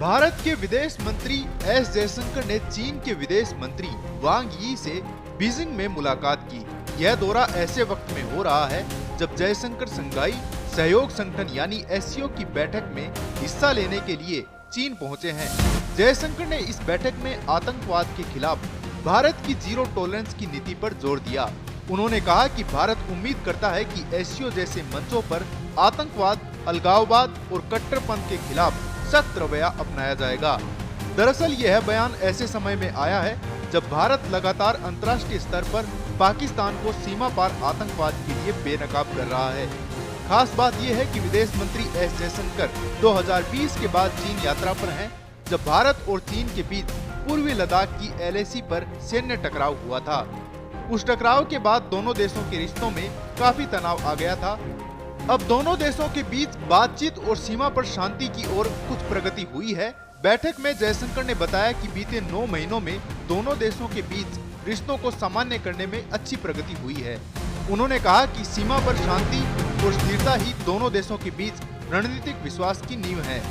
भारत के विदेश मंत्री एस जयशंकर ने चीन के विदेश मंत्री वांग यी से बीजिंग में मुलाकात की। यह दौरा ऐसे वक्त में हो रहा है जब जयशंकर शंघाई सहयोग संगठन यानी एससीओ की बैठक में हिस्सा लेने के लिए चीन पहुंचे हैं। जयशंकर ने इस बैठक में आतंकवाद के खिलाफ भारत की जीरो टॉलरेंस की नीति पर जोर दिया। उन्होंने कहा कि भारत उम्मीद करता है कि एससीओ जैसे मंचों पर आतंकवाद, अलगाववाद और कट्टरपंथ के खिलाफ सख्त रवैया अपनाया जाएगा। दरअसल यह बयान ऐसे समय में आया है जब भारत लगातार अंतर्राष्ट्रीय स्तर पर पाकिस्तान को सीमा पार आतंकवाद के लिए बेनकाब कर रहा है। खास बात यह है कि विदेश मंत्री एस जयशंकर 2020 के बाद चीन यात्रा पर हैं, जब भारत और चीन के बीच पूर्वी लद्दाख की LAC पर सैन्य टकराव हुआ था। उस टकराव के बाद दोनों देशों के रिश्तों में काफी तनाव आ गया था। अब दोनों देशों के बीच बातचीत और सीमा पर शांति की ओर कुछ प्रगति हुई है। बैठक में जयशंकर ने बताया कि बीते 9 महीनों में दोनों देशों के बीच रिश्तों को सामान्य करने में अच्छी प्रगति हुई है। उन्होंने कहा कि सीमा पर शांति और स्थिरता ही दोनों देशों के बीच रणनीतिक विश्वास की नींव है।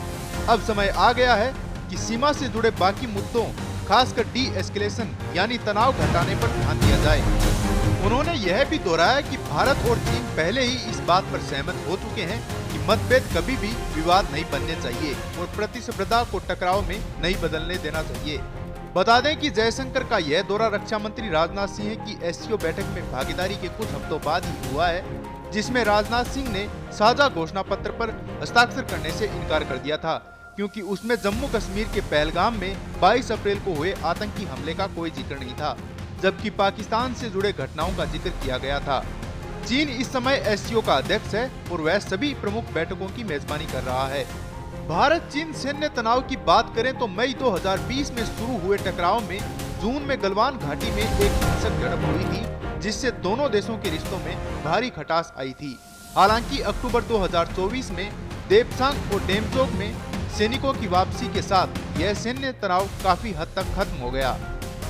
अब समय आ गया है कि सीमा से जुड़े बाकी मुद्दों, खासकर डी-एस्केलेशन यानी तनाव घटाने पर ध्यान दिया जाए। उन्होंने यह भी दोहराया कि भारत और चीन पहले ही इस बात पर सहमत हो चुके हैं कि मतभेद कभी भी विवाद नहीं बनने चाहिए और प्रतिस्पर्धा को टकराव में नहीं बदलने देना चाहिए। बता दें कि जयशंकर का यह दौरा रक्षा मंत्री राजनाथ सिंह की एससीओ बैठक में भागीदारी के कुछ हफ्तों बाद ही हुआ है, जिसमें राजनाथ सिंह ने साझा घोषणा पत्र पर हस्ताक्षर करने से इनकार कर दिया था, क्योंकि उसमें जम्मू कश्मीर के पहलगाम में 22 अप्रैल को हुए आतंकी हमले का कोई जिक्र नहीं था, जबकि पाकिस्तान से जुड़े घटनाओं का जिक्र किया गया था। चीन इस समय एससीओ का अध्यक्ष है और वह सभी प्रमुख बैठकों की मेजबानी कर रहा है। भारत चीन सैन्य तनाव की बात करें तो मई 2020 में शुरू हुए टकराव में जून में गलवान घाटी में एक हिंसक झड़प हुई थी, जिससे दोनों देशों के रिश्तों में भारी खटास आई थी। हालांकि अक्टूबर 2024 में देपसांग और डेमचोक में सैनिकों की वापसी के साथ यह सैन्य तनाव काफी हद तक खत्म हो गया।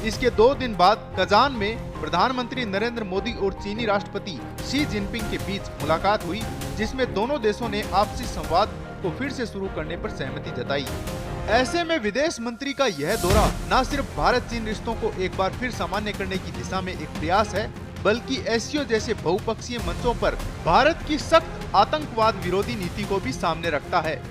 इसके 2 दिन बाद कजान में प्रधानमंत्री नरेंद्र मोदी और चीनी राष्ट्रपति शी जिनपिंग के बीच मुलाकात हुई, जिसमें दोनों देशों ने आपसी संवाद को फिर से शुरू करने पर सहमति जताई। ऐसे में विदेश मंत्री का यह दौरा न सिर्फ भारत चीन रिश्तों को एक बार फिर सामान्य करने की दिशा में एक प्रयास है, बल्कि एससीओ जैसे बहुपक्षीय मंचों पर भारत की सख्त आतंकवाद विरोधी नीति को भी सामने रखता है।